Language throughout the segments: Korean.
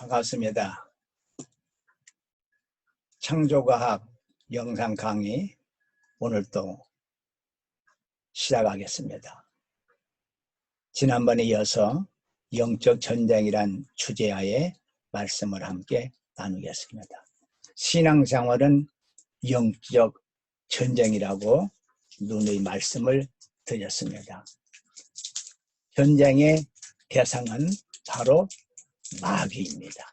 반갑습니다. 창조과학 영상 강의 오늘 또 시작하겠습니다. 지난번에 이어서 영적 전쟁이란 주제하에 말씀을 함께 나누겠습니다. 신앙생활은 영적 전쟁이라고 누누이 말씀을 드렸습니다. 전쟁의 대상은 바로 마귀입니다.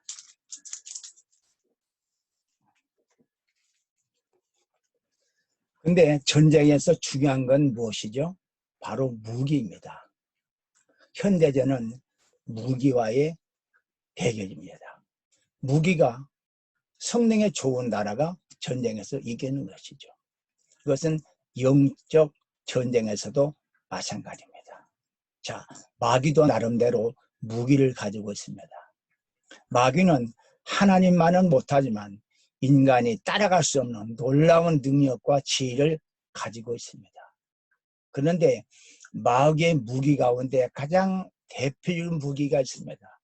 근데 전쟁에서 중요한 건 무엇이죠? 바로 무기입니다. 현대전은 무기와의 대결입니다. 무기가 성능에 좋은 나라가 전쟁에서 이기는 것이죠. 그것은 영적 전쟁에서도 마찬가지입니다. 자, 마귀도 나름대로 무기를 가지고 있습니다. 마귀는 하나님만은 못하지만 인간이 따라갈 수 없는 놀라운 능력과 지혜를 가지고 있습니다. 그런데 마귀의 무기 가운데 가장 대표적인 무기가 있습니다.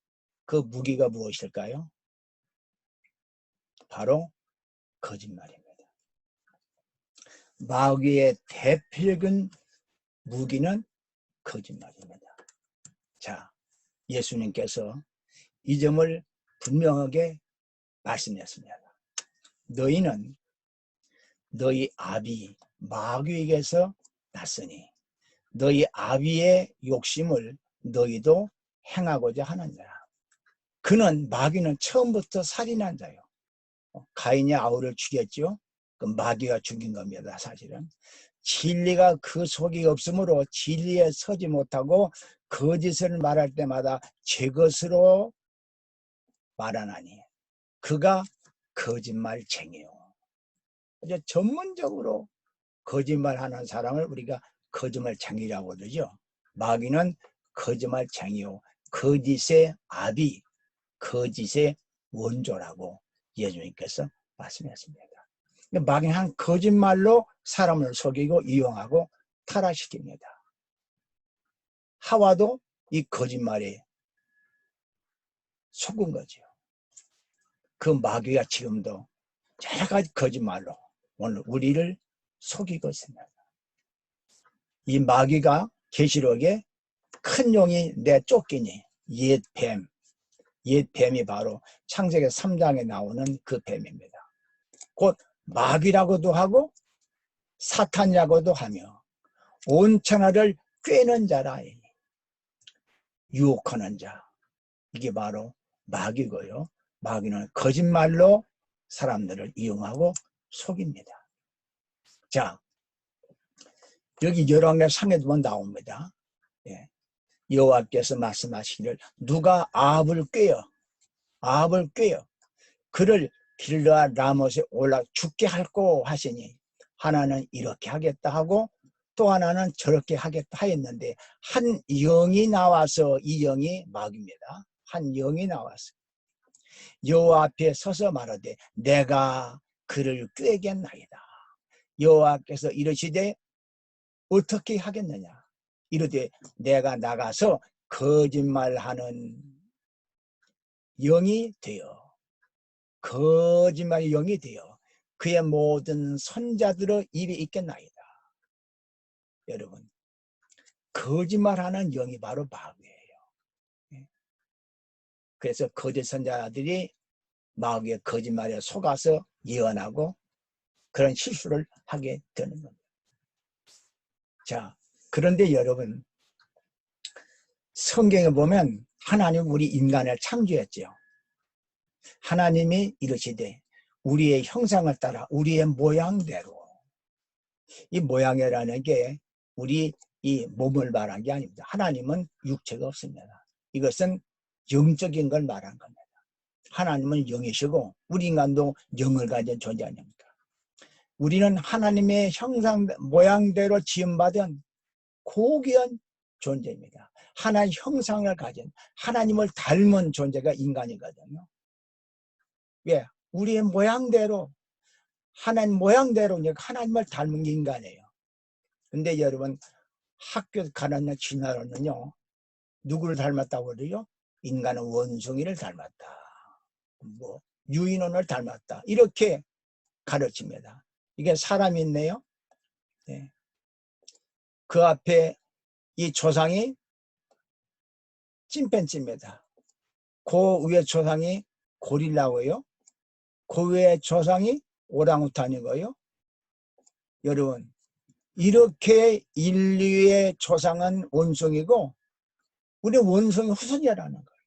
그 무기가 무엇일까요? 바로 거짓말입니다. 마귀의 대표적인 무기는 거짓말입니다. 자, 예수님께서 이 점을 분명하게 말씀했습니다. 너희는 너희 아비 마귀에게서 났으니 너희 아비의 욕심을 너희도 행하고자 하느니라. 그는 마귀는 처음부터 살인한 자요. 가인이 아우를 죽였죠. 그 마귀가 죽인 겁니다. 사실은 진리가 그 속에 없으므로 진리에 서지 못하고 거짓을 말할 때마다 제 것으로 말하나니 그가 거짓말쟁이요. 이제 전문적으로 거짓말하는 사람을 우리가 거짓말쟁이라고 그러죠. 마귀는 거짓말쟁이요, 거짓의 아비, 거짓의 원조라고 예수님께서 말씀하십니다. 마귀는 한 거짓말로 사람을 속이고 이용하고 타락시킵니다. 하와도 이 거짓말에 속은 거죠. 그 마귀가 지금도 여러 가지 거짓말로 오늘 우리를 속이고 있습니다. 이 마귀가 계시록에 큰 용이 내 쫓기니 옛 뱀이 바로 창세기 3장에 나오는 그 뱀입니다. 곧 마귀라고도 하고 사탄이라고도 하며 온 천하를 꿰는 자라, 유혹하는 자, 이게 바로 마귀고요. 마귀는 거짓말로 사람들을 이용하고 속입니다. 자, 여기 열왕기 상에도 보면 나옵니다. 예. 여호와께서 말씀하시기를 누가 아합을 꾀어 그를 길르앗 라못에 올라 죽게 할고 하시니 하나는 이렇게 하겠다 하고 또 하나는 저렇게 하겠다 하였는데 한 영이 나와서, 이 영이 마귀입니다. 한 영이 나와서 여호와 앞에 서서 말하되 내가 그를 꾀겠나이다. 여호와께서 이르시되 어떻게 하겠느냐. 이르되 내가 나가서 거짓말하는 영이 되어, 거짓말의 영이 되어 그의 모든 선자들의 입에 있겠나이다. 여러분, 거짓말하는 영이 바로 마귀예요. 그래서 거짓 선자들이 마귀의 거짓말에 속아서 예언하고 그런 실수를 하게 되는 겁니다. 자, 그런데 여러분, 성경에 보면 하나님 우리 인간을 창조했죠. 하나님이 이르시되 우리의 형상을 따라 우리의 모양대로. 이 모양이라는 게 우리 이 몸을 말한 게 아닙니다. 하나님은 육체가 없습니다. 이것은 영적인 걸 말한 겁니다. 하나님은 영이시고 우리 인간도 영을 가진 존재 아닙니까? 우리는 하나님의 형상 모양대로 지음받은 고귀한 존재입니다. 하나의 형상을 가진 하나님을 닮은 존재가 인간이거든요. 왜? 우리의 모양대로, 하나님 모양대로 하나님을 닮은 게 인간이에요. 근데 여러분, 학교 가는 날 지나로는요 누구를 닮았다고 그래요? 인간은 원숭이를 닮았다. 뭐 유인원을 닮았다. 이렇게 가르칩니다. 이게 사람이 있네요. 네. 그 앞에 이 조상이 침팬지입니다. 그 위에 조상이 고릴라고요. 그 위에 조상이 오랑우탄이고요. 여러분, 이렇게 인류의 조상은 원숭이고 우리 원숭이 후손이라는 거예요.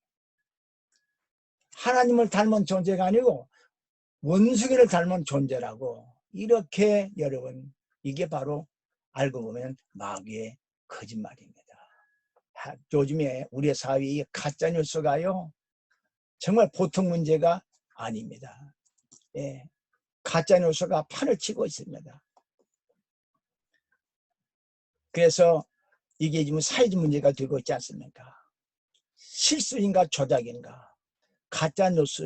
하나님을 닮은 존재가 아니고 원숭이를 닮은 존재라고. 이렇게 여러분, 이게 바로 알고 보면 마귀의 거짓말입니다. 요즘에 우리 사회의 가짜뉴스가요 정말 보통 문제가 아닙니다. 예, 가짜뉴스가 판을 치고 있습니다. 그래서 이게 지금 사회적 문제가 되고 있지 않습니까? 실수인가 조작인가, 가짜뉴스.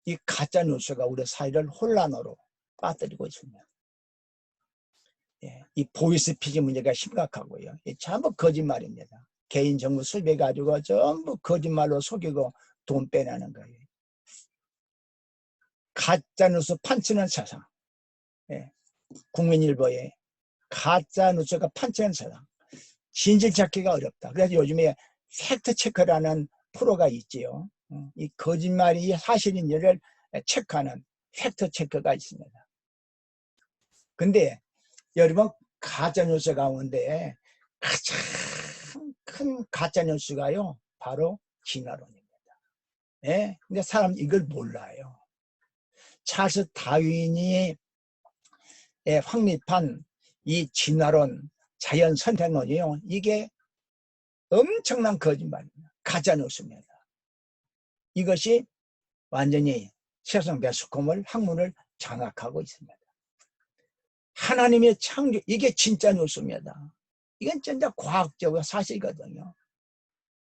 이 가짜뉴스가 우리 사회를 혼란으로 빠뜨리고 있습니다. 이 보이스피싱 문제가 심각하고요. 전부 거짓말입니다. 개인정보 수배가지고 전부 거짓말로 속이고 돈 빼내는 거예요. 가짜뉴스 판치는 세상. 국민일보에 가짜뉴스가 판치는 세상. 진실 찾기가 어렵다. 그래서 요즘에 팩트체크라는 프로가 있지요. 이 거짓말이 사실인지를 체크하는 팩트체크가 있습니다. 근데 여러분, 가짜뉴스 가운데 가장 큰 가짜뉴스가요 바로 진화론입니다. 예? 근데 사람 이걸 몰라요. 찰스 다윈이 확립한 이 진화론, 자연 선택론이요, 이게 엄청난 거짓말입니다. 가짜뉴스입니다. 이것이 완전히 세상 매스컴을 학문을 장악하고 있습니다. 하나님의 창조, 이게 진짜 뉴스입니다. 이건 진짜 과학적으로 사실이거든요.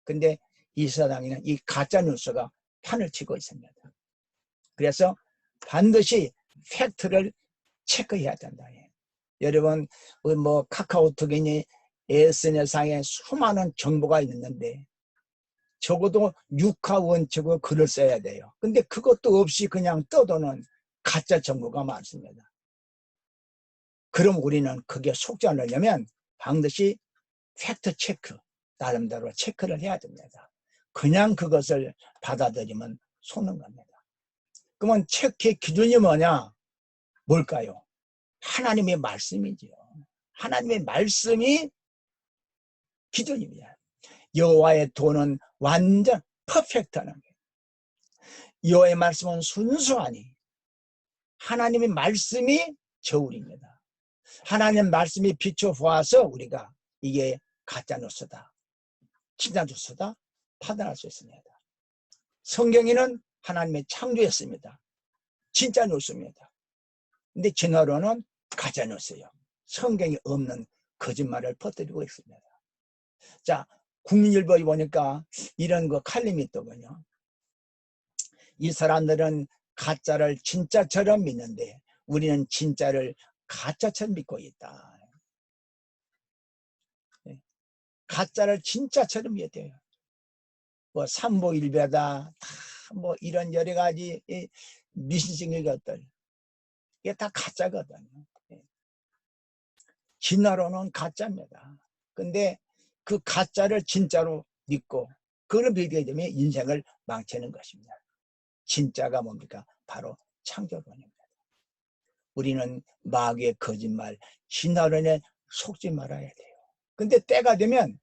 근데 이 세상에는 이 가짜 뉴스가 판을 치고 있습니다. 그래서 반드시 팩트를 체크해야 된다. 여러분, 뭐 카카오톡이니 SNS상에 수많은 정보가 있는데 적어도 육하 원칙으로 글을 써야 돼요. 근데 그것도 없이 그냥 떠도는 가짜 정보가 많습니다. 그럼 우리는 그게 속지 않으려면 반드시 팩트 체크, 나름대로 체크를 해야 됩니다. 그냥 그것을 받아들이면 속는 겁니다. 그러면 체크의 기준이 뭐냐? 뭘까요? 하나님의 말씀이지요. 하나님의 말씀이 기준입니다. 여호와의 도는 완전 퍼펙트하는 거예요. 여호와의 말씀은 순수하니 하나님의 말씀이 저울입니다. 하나님의 말씀이 비춰 보아서 우리가 이게 가짜 뉴스다, 진짜 뉴스다 판단할 수 있습니다. 성경에는 하나님의 창조였습니다. 진짜 뉴스입니다. 근데 진화론은 가짜 뉴스예요. 성경이 없는 거짓말을 퍼뜨리고 있습니다. 자, 국민일보에 보니까 이런 거 칼럼이 있더군요. 이 사람들은 가짜를 진짜처럼 믿는데 우리는 진짜를 가짜처럼 믿고 있다. 가짜를 진짜처럼 믿어요. 뭐 삼보일배다, 뭐 이런 여러 가지 미신적인 것들, 이게 다 가짜거든요. 진화론은 가짜입니다. 근데 그 가짜를 진짜로 믿고 그걸 믿게 되면 인생을 망치는 것입니다. 진짜가 뭡니까? 바로 창조론입니다. 우리는 마귀의 거짓말, 진화론에 속지 말아야 돼요. 근데 때가 되면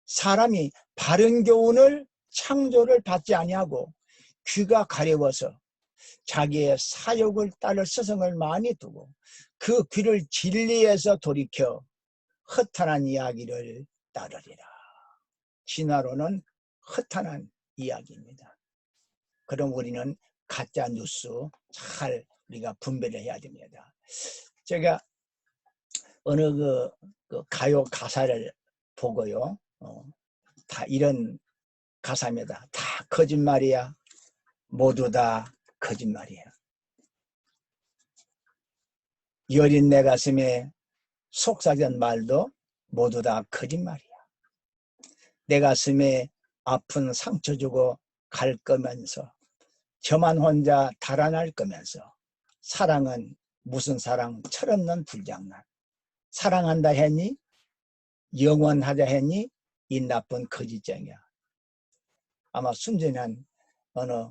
사람이 바른 교훈을, 창조를 받지 아니하고 귀가 가려워서 자기의 사욕을 따를 스승을 많이 두고 그 귀를 진리에서 돌이켜 허탄한 이야기를 따르리라. 진화론은 허탄한 이야기입니다. 그럼 우리는 가짜 뉴스 잘 우리가 분별을 해야 됩니다. 제가 어느 그 가요 가사를 보고요, 다 이런 가사입니다. 다 거짓말이야. 모두 다 거짓말이야. 여린 내 가슴에 속삭이는 말도 모두 다 거짓말이야. 내 가슴에 아픈 상처 주고 갈 거면서 저만 혼자 달아날 거면서 사랑은 무슨 사랑 철없는 불장난. 사랑한다 했니? 영원하자 했니? 이 나쁜 거짓쟁이야. 아마 순진한 어느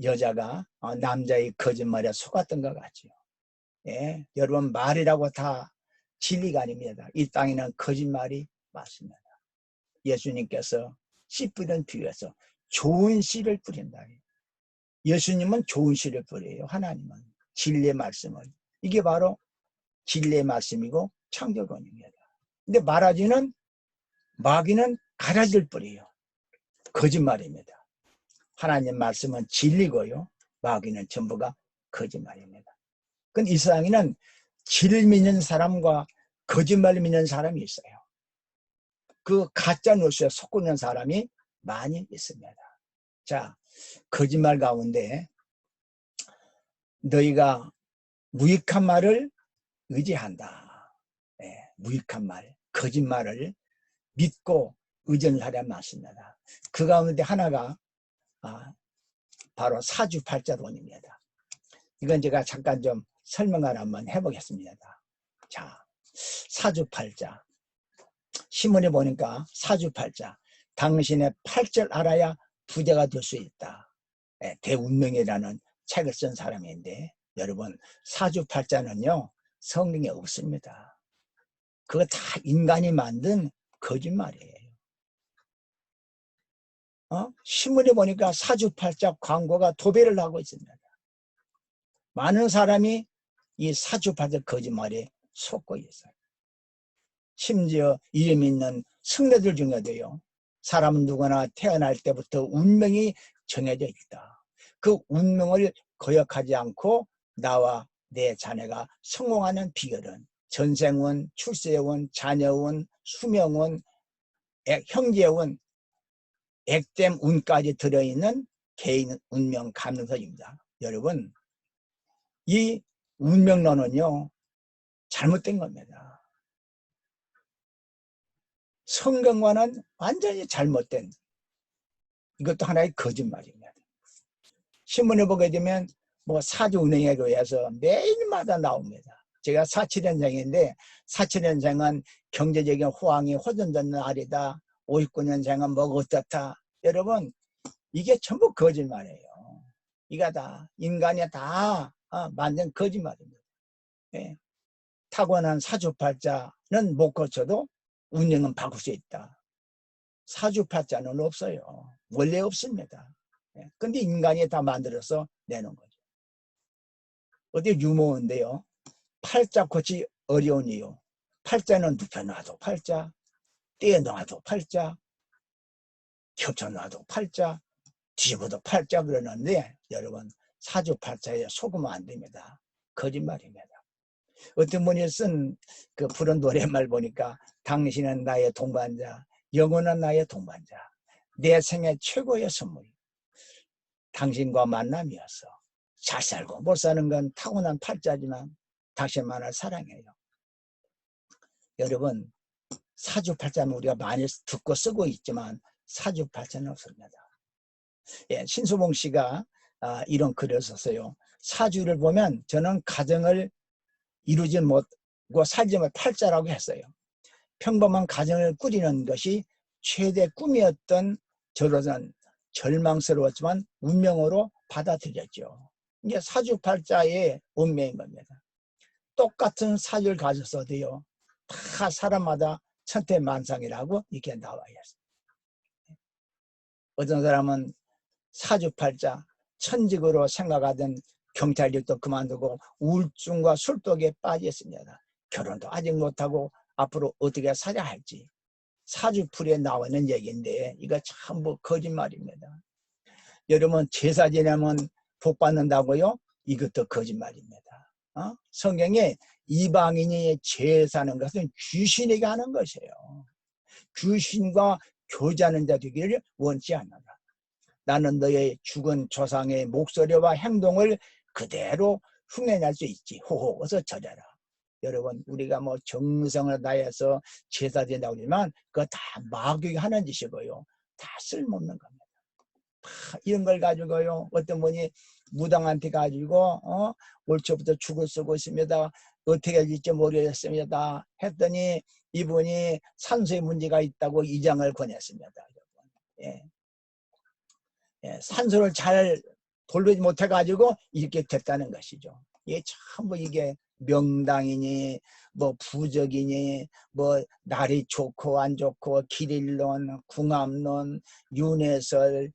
여자가 남자의 거짓말에 속았던 것 같지요. 예, 여러분 말이라고 다 진리가 아닙니다. 이 땅에는 거짓말이 많습니다. 예수님께서 씨 뿌리는 비유에서 좋은 씨를 뿌린다. 예수님은 좋은 씨를 뿌려요. 하나님은 진리의 말씀을. 이게 바로 진리의 말씀이고 창조론입니다. 근데 마귀는 가라지를 뿌려요. 거짓말입니다. 하나님 말씀은 진리고요. 마귀는 전부가 거짓말입니다. 근데 이 세상에는 진리 믿는 사람과 거짓말 믿는 사람이 있어요. 그 가짜 뉴스에 속고 있는 사람이 많이 있습니다. 자, 거짓말 가운데 너희가 무익한 말을 의지한다. 네, 무익한 말, 거짓말을 믿고 의존을 하란 말씀입니다. 그 가운데 하나가 바로 사주팔자론입니다. 이건 제가 잠깐 좀 설명을 한번 해보겠습니다. 자, 사주팔자. 신문에 보니까 사주팔자. 당신의 팔자를 알아야 부자가 될 수 있다. 네, 대운명이라는 책을 쓴 사람인데 여러분 사주팔자는요 성경에 없습니다. 그거 다 인간이 만든 거짓말이에요. 신문에 보니까 사주팔자 광고가 도배를 하고 있습니다. 많은 사람이 이 사주팔자 거짓말에 속고 있어요. 심지어 이름 있는 승려들 중에도요. 사람은 누구나 태어날 때부터 운명이 정해져 있다. 그 운명을 거역하지 않고 나와 내 자녀가 성공하는 비결은 전생운, 출세운, 자녀운, 수명운, 형제운, 액땜 운까지 들어있는 개인 운명 감정서입니다. 여러분, 이 운명론은요 잘못된 겁니다. 성경과는 완전히 잘못된 이것도 하나의 거짓말입니다. 신문을 보게 되면 뭐 사주운행에 의해서 매일마다 나옵니다. 제가 47년생인데 47년생은 경제적인 호황이 호전된 날이다. 59년생은 뭐 어떻다. 여러분 이게 전부 거짓말이에요. 이거 다 인간이 다 만든 거짓말입니다. 예. 타고난 사주팔자는 못 고쳐도 운명은 바꿀 수 있다. 사주팔자는 없어요. 원래 없습니다. 근데 인간이 다 만들어서 내는 거죠. 어디 유머인데요. 팔자 고치 어려운 이유. 팔자는 눕혀놔도 팔자, 떼어놔도 팔자, 겹쳐놔도 팔자, 뒤집어도 팔자 그러는데 여러분 사주팔자에 속으면 안 됩니다. 거짓말입니다. 어떤 분이 쓴 그 부른 노래말 보니까 당신은 나의 동반자, 영원한 나의 동반자, 내 생애 최고의 선물. 당신과 만남이어서 잘 살고 못 사는 건 타고난 팔자지만 당신만을 사랑해요. 여러분 사주팔자는 우리가 많이 듣고 쓰고 있지만 사주팔자는 없습니다. 예, 신수봉 씨가 이런 글을 썼어요. 사주를 보면 저는 가정을 이루지 못하고 살지 못할 팔자라고 했어요. 평범한 가정을 꾸리는 것이 최대 꿈이었던 저로서는 절망스러웠지만 운명으로 받아들였죠. 이게 사주팔자의 운명인 겁니다. 똑같은 사주를 가졌어도요. 다 사람마다 천태만상이라고 이렇게 나와 있어요. 어떤 사람은 사주팔자 천직으로 생각하던 경찰직도 그만두고 우울증과 술독에 빠져 있습니다. 결혼도 아직 못하고 앞으로 어떻게 살아야 할지 사주풀이에 나와 있는 얘기인데 이거 전부 거짓말입니다. 여러분 제사 지내면 복 받는다고요? 이것도 거짓말입니다. 성경에 이방인이 제사하는 것은 귀신에게 하는 것이에요. 귀신과 교제하는 자 되기를 원치 않는다. 나는 너의 죽은 조상의 목소리와 행동을 그대로 흉내낼 수 있지. 호호 어서 절해라. 여러분 우리가 뭐 정성을 다해서 제사 드린다고 하지만 그거 다 마귀가 하는 짓이고요. 다 쓸모없는 겁니다. 이런 걸 가지고요, 어떤 분이 무당한테 가지고 올 초부터 죽을 쓰고 있습니다. 어떻게 될지 모르겠습니다 했더니 이분이 산소에 문제가 있다고 이장을 권했습니다. 예. 예, 산소를 잘 돌보지 못해 가지고 이렇게 됐다는 것이죠. 이게 전부 이게 명당이니 뭐 부적이니 뭐 날이 좋고 안 좋고 길일론, 궁합론, 윤회설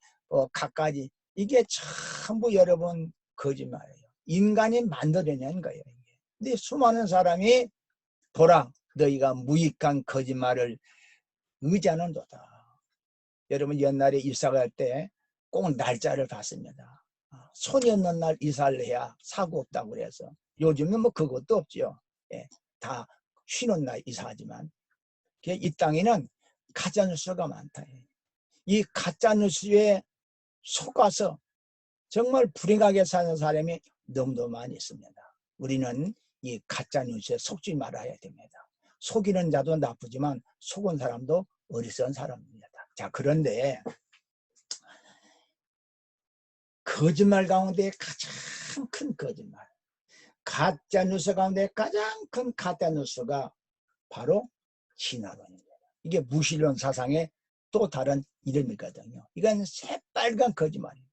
갖가지, 이게 전부 여러분 거짓말이에요. 인간이 만들어낸 거예요. 근데 수많은 사람이 보라, 너희가 무익한 거짓말을 의지하는도다. 여러분 옛날에 이사 갈 때 꼭 날짜를 봤습니다. 손이 없는 날 이사를 해야 사고 없다고 그래서. 요즘은 뭐 그것도 없죠. 예, 다 쉬는 날 이사하지만 이 땅에는 가짜뉴스가 많다. 이 가짜뉴스에 속아서 정말 불행하게 사는 사람이 너무도 많이 있습니다. 우리는 이 가짜뉴스에 속지 말아야 됩니다. 속이는 자도 나쁘지만 속은 사람도 어리석은 사람입니다. 자, 그런데 거짓말 가운데 가장 큰 거짓말, 가짜뉴스 가운데 가장 큰 가짜뉴스가 바로 진화론입니다. 이게 무신론 사상의 또 다른 이름이거든요. 이건 새빨간 거짓말입니다.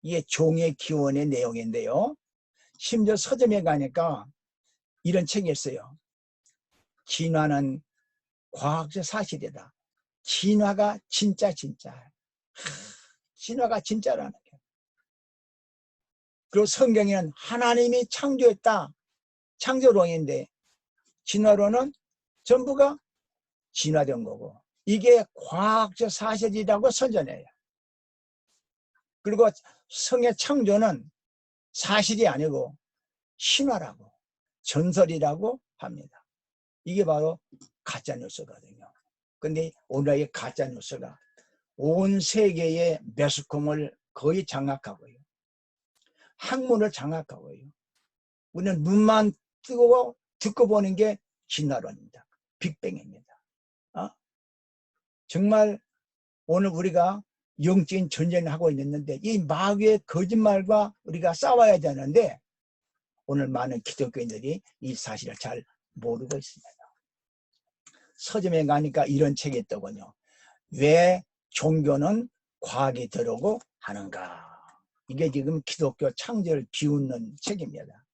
이게 종의 기원의 내용인데요. 심지어 서점에 가니까 이런 책이 있어요. 진화는 과학적 사실이다. 진화가 진짜. 진화가 진짜라는 거예요. 그리고 성경에는 하나님이 창조했다. 창조론인데 진화론은 전부가 진화된 거고 이게 과학적 사실이라고 선전해요. 그리고 성의 창조는 사실이 아니고 신화라고 전설이라고 합니다. 이게 바로 가짜뉴스거든요. 근데 오늘의 가짜뉴스가 온 세계의 매스컴을 거의 장악하고요. 학문을 장악하고요. 우리는 눈만 뜨고 듣고 보는 게 진화론입니다. 빅뱅입니다. 정말 오늘 우리가 영적인 전쟁을 하고 있는데 이 마귀의 거짓말과 우리가 싸워야 되는데 오늘 많은 기독교인들이 이 사실을 잘 모르고 있습니다. 서점에 가니까 이런 책이 있더군요. 왜 종교는 과학이 들어오고 하는가. 이게 지금 기독교 창조를 비웃는 책입니다.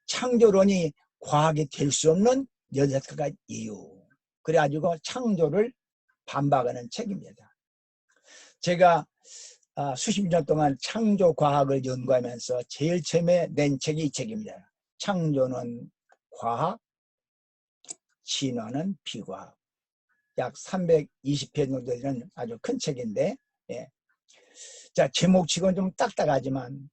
창조론이 과학이 될 수 없는 6가지 이유. 그래가지고 창조를 반박하는 책입니다. 제가 수십 년 동안 창조과학을 연구하면서 제일 처음에 낸 책이 이 책입니다. 창조는 과학, 진화는 비과학. 약 320편 정도 되는 아주 큰 책인데, 예. 자, 제목치고는 좀 딱딱하지만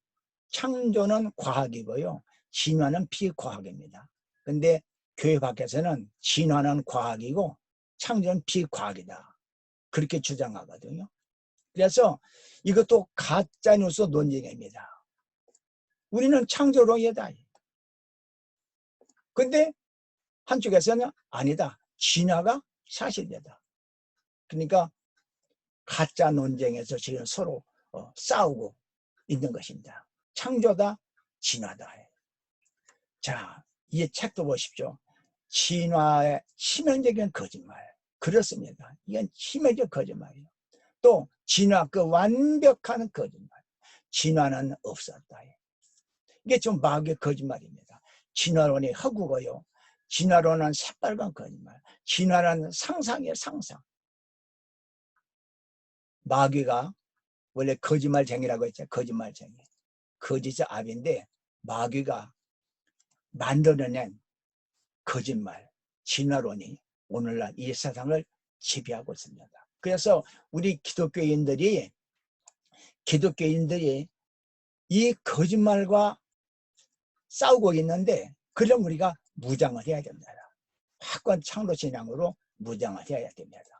창조는 과학이고요. 진화는 비과학입니다. 근데 교회 밖에서는 진화는 과학이고 창조는 비과학이다. 그렇게 주장하거든요. 그래서 이것도 가짜뉴스 논쟁입니다. 우리는 창조론이다. 근데 한쪽에서는 아니다. 진화가 사실이다. 그러니까 가짜 논쟁에서 지금 서로 싸우고 있는 것입니다. 창조다, 진화다. 자, 이 책도 보십시오. 진화의 치명적인 거짓말. 그렇습니다. 이건 치명적 거짓말이에요. 또 진화, 그 완벽한 거짓말. 진화는 없었다. 이게 좀 마귀의 거짓말입니다. 진화론이 허구고요. 진화론은 새빨간 거짓말. 진화는 상상이에요, 상상. 마귀가 원래 거짓말쟁이라고 했죠. 거짓말쟁이. 거짓의 압인데 마귀가 만들어낸 거짓말, 진화론이 오늘날 이 세상을 지배하고 있습니다. 그래서 우리 기독교인들이 이 거짓말과 싸우고 있는데 그럼 우리가 무장을 해야 됩니다. 확고한 창조신앙으로 무장을 해야 됩니다.